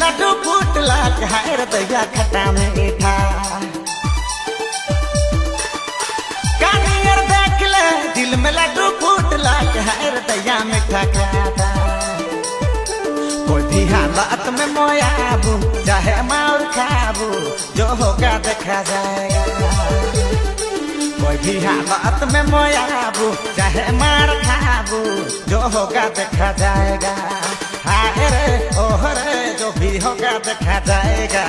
लड्डू फूटला हाय रे दैया खट्टा मीठा कानियर देख ले दिल में लड्डू फूटला हाय रे दैया मीठा खाता कोई भी हालत में मोयाबू चाहे मार खाबू जो होगा देखा जाएगा कोई भी हालत में मोयाबू चाहे मार खाबू जो होगा देखा जाएगा हाय रे ओह रे जो भी होगा देखा जाएगा।